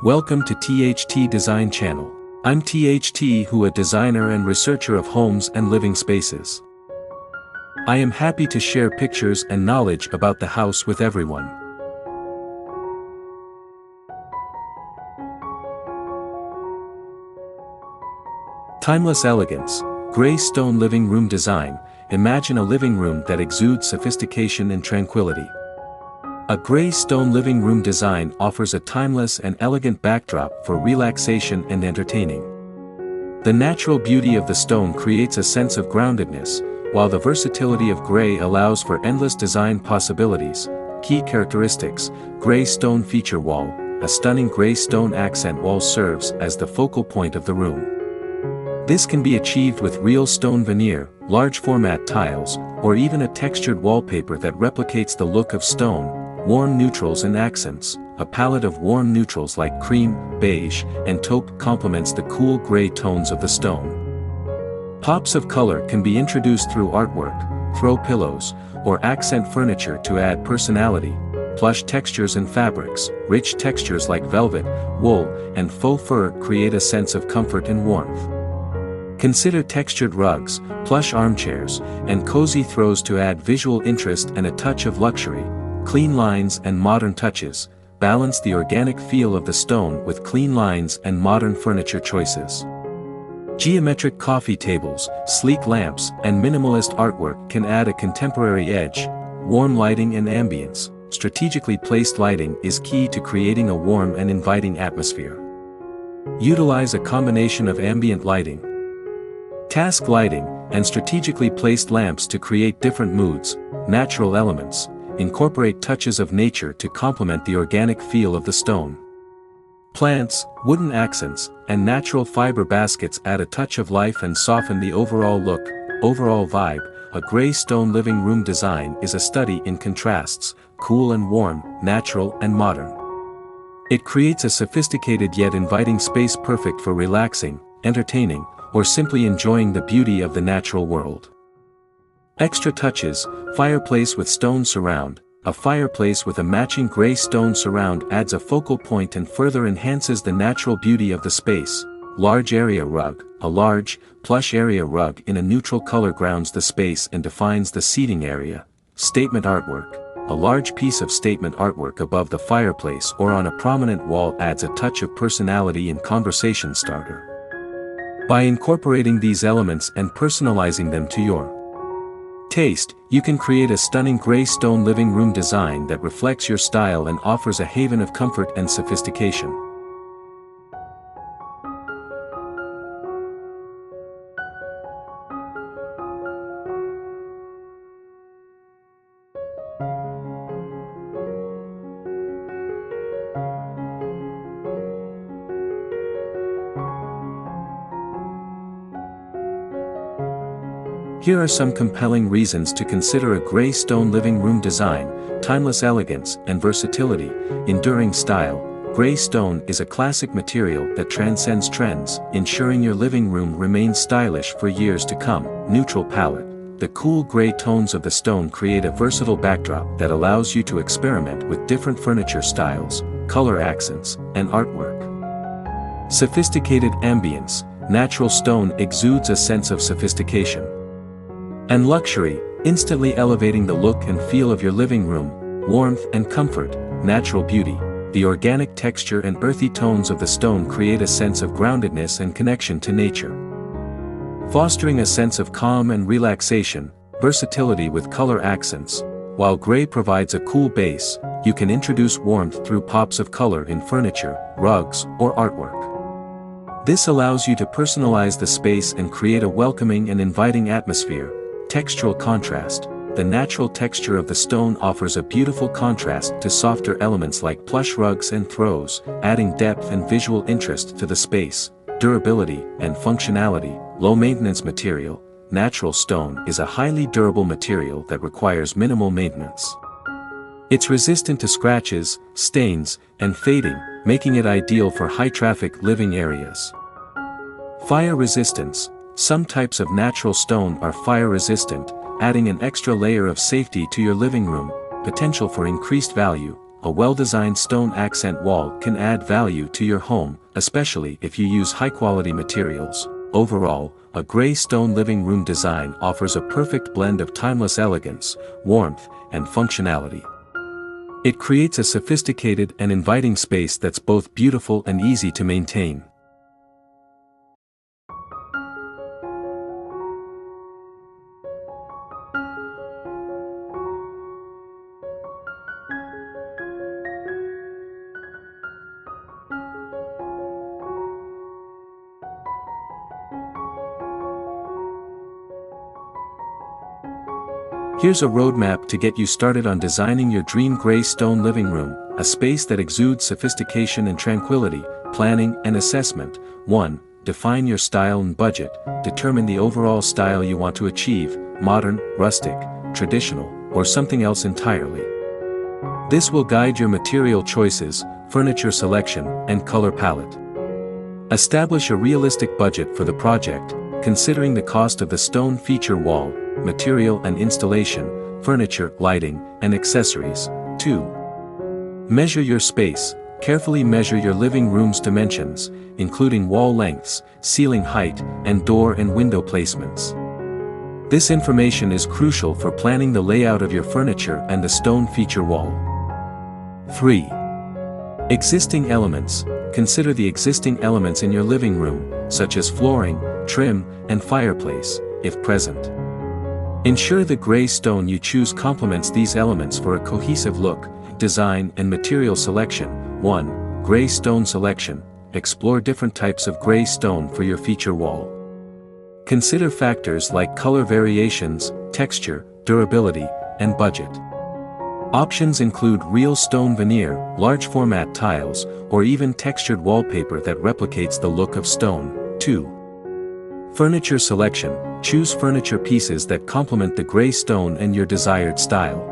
Welcome to THT Design Channel. I'm THT, who a designer and researcher of homes and living spaces. I am happy to share pictures and knowledge about the house with everyone. Timeless elegance, gray stone living room design. Imagine a living room that exudes sophistication and tranquility. A gray stone living room design offers a timeless and elegant backdrop for relaxation and entertaining. The natural beauty of the stone creates a sense of groundedness, while the versatility of gray allows for endless design possibilities. Key characteristics: gray stone feature wall. A stunning gray stone accent wall serves as the focal point of the room. This can be achieved with real stone veneer, large format tiles, or even a textured wallpaper that replicates the look of stone. Warm neutrals and accents. A palette of warm neutrals like cream, beige, and taupe complements the cool gray tones of the stone. Pops of color can be introduced through artwork, throw pillows, or accent furniture to add personality. Plush textures and fabrics. Rich textures like velvet, wool, and faux fur create a sense of comfort and warmth. Consider textured rugs, plush armchairs, and cozy throws to add visual interest and a touch of luxury. Clean lines and modern touches. Balance the organic feel of the stone with clean lines and modern furniture choices. Geometric coffee tables, sleek lamps, and minimalist artwork can add a contemporary edge. Warm lighting and ambience. Strategically placed lighting is key to creating a warm and inviting atmosphere. Utilize a combination of ambient lighting, task lighting, and strategically placed lamps to create different moods. Natural elements. Incorporate touches of nature to complement the organic feel of the stone. Plants, wooden accents, and natural fiber baskets add a touch of life and soften the overall look. Overall vibe. A gray stone living room design is a study in contrasts, cool and warm, natural and modern. It creates a sophisticated yet inviting space perfect for relaxing, entertaining, or simply enjoying the beauty of the natural world. Extra touches. Fireplace with stone surround. A fireplace with a matching gray stone surround adds a focal point and further enhances the natural beauty of the space. Large area rug. A large, plush area rug in a neutral color grounds the space and defines the seating area. Statement artwork. A large piece of statement artwork above the fireplace or on a prominent wall adds a touch of personality and conversation starter. By incorporating these elements and personalizing them to your taste, you can create a stunning gray stone living room design that reflects your style and offers a haven of comfort and sophistication. Here are some compelling reasons to consider a gray stone living room design: timeless elegance and versatility, enduring style. Gray stone is a classic material that transcends trends, ensuring your living room remains stylish for years to come. Neutral palette. The cool gray tones of the stone create a versatile backdrop that allows you to experiment with different furniture styles, color accents, and artwork. Sophisticated ambience. Natural stone exudes a sense of sophistication and luxury, instantly elevating the look and feel of your living room. Warmth and comfort. Natural beauty. The organic texture and earthy tones of the stone create a sense of groundedness and connection to nature, fostering a sense of calm and relaxation. Versatility with color accents. While gray provides a cool base, you can introduce warmth through pops of color in furniture, rugs, or artwork. This allows you to personalize the space and create a welcoming and inviting atmosphere. Textural contrast. The natural texture of the stone offers a beautiful contrast to softer elements like plush rugs and throws, adding depth and visual interest to the space. Durability and functionality. Low-maintenance material. Natural stone is a highly durable material that requires minimal maintenance. It's resistant to scratches, stains, and fading, making it ideal for high-traffic living areas. Fire resistance. Some types of natural stone are fire-resistant, adding an extra layer of safety to your living room. Potential for increased value. a well-designed stone accent wall can add value to your home, especially if you use high-quality materials. Overall, a gray stone living room design offers a perfect blend of timeless elegance, warmth, and functionality. It creates a sophisticated and inviting space that's both beautiful and easy to maintain. Here's a roadmap to get you started on designing your dream gray stone living room, a space that exudes sophistication and tranquility. Planning and assessment. 1. Define your style and budget. Determine the overall style you want to achieve: modern, rustic, traditional, or something else entirely. This will guide your material choices, furniture selection, and color palette. Establish a realistic budget for the project, considering the cost of the stone feature wall, material and installation, furniture, lighting, and accessories. 2. Measure your space. Carefully measure your living room's dimensions, including wall lengths, ceiling height, and door and window placements. This information is crucial for planning the layout of your furniture and the stone feature wall. 3. Existing elements. Consider the existing elements in your living room, such as flooring, trim, and fireplace, if present. Ensure the gray stone you choose complements these elements for a cohesive look. Design and material selection. 1. Gray stone selection. Explore different types of gray stone for your feature wall. Consider factors like color variations, texture, durability, and budget. Options include real stone veneer, large format tiles, or even textured wallpaper that replicates the look of stone. 2. Furniture selection. Choose furniture pieces that complement the gray stone and your desired style.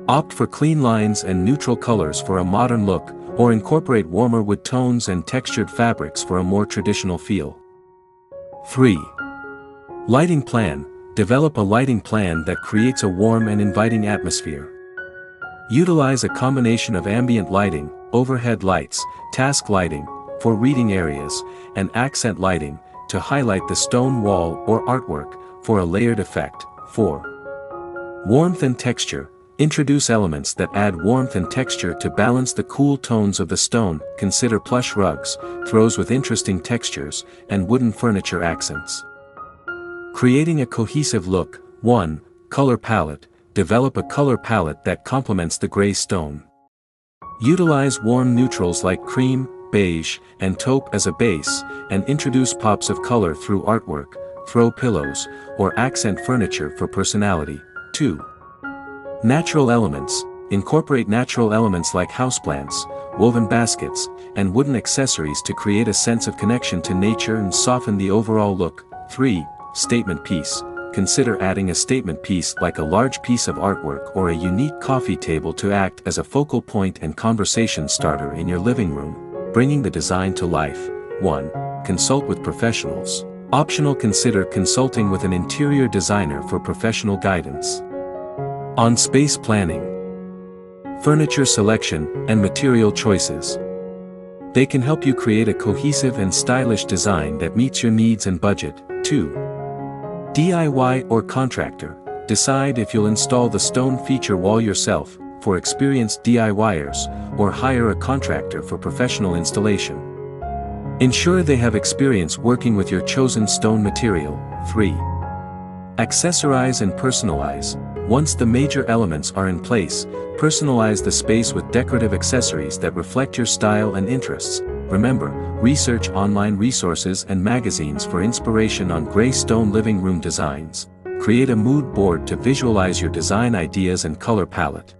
Opt for clean lines and neutral colors for a modern look, or incorporate warmer wood tones and textured fabrics for a more traditional feel. 3. Lighting plan. Develop a lighting plan that creates a warm and inviting atmosphere. Utilize a combination of ambient lighting, overhead lights, task lighting, for reading areas, and accent lighting, to highlight the stone wall or artwork, for a layered effect. 4. Warmth and texture. Introduce elements that add warmth and texture to balance the cool tones of the stone. Consider plush rugs, throws with interesting textures, and wooden furniture accents. Creating a cohesive look. 1. Color palette. Develop a color palette that complements the gray stone. Utilize warm neutrals like cream, beige, and taupe as a base, and introduce pops of color through artwork, throw pillows, or accent furniture for personality. 2. Natural elements. Incorporate natural elements like houseplants, woven baskets, and wooden accessories to create a sense of connection to nature and soften the overall look. 3. Statement piece. Consider adding a statement piece like a large piece of artwork or a unique coffee table to act as a focal point and conversation starter in your living room, bringing the design to life. 1. Consult with professionals. Optional. Consider consulting with an interior designer for professional guidance on space planning, furniture selection, and material choices. They can help you create a cohesive and stylish design that meets your needs and budget. 2. DIY or contractor. Decide if you'll install the stone feature wall yourself, for experienced DIYers, or hire a contractor for professional installation. Ensure they have experience working with your chosen stone material. 3. Accessorize and personalize. Once the major elements are in place, personalize the space with decorative accessories that reflect your style and interests. Remember, research online resources and magazines for inspiration on gray stone living room designs. Create a mood board to visualize your design ideas and color palette.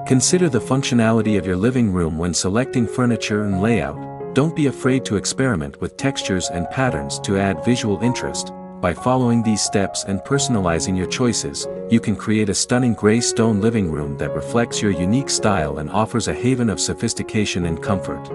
Consider the functionality of your living room when selecting furniture and layout. Don't be afraid to experiment with textures and patterns to add visual interest. By following these steps and personalizing your choices, you can create a stunning gray stone living room that reflects your unique style and offers a haven of sophistication and comfort.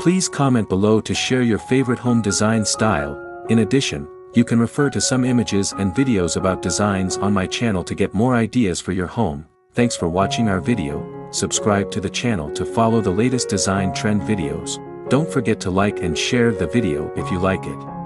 Please comment below to share your favorite home design style. In addition, you can refer to some images and videos about designs on my channel to get more ideas for your home. Thanks for watching our video. Subscribe to the channel to follow the latest design trend videos. Don't forget to like and share the video if you like it.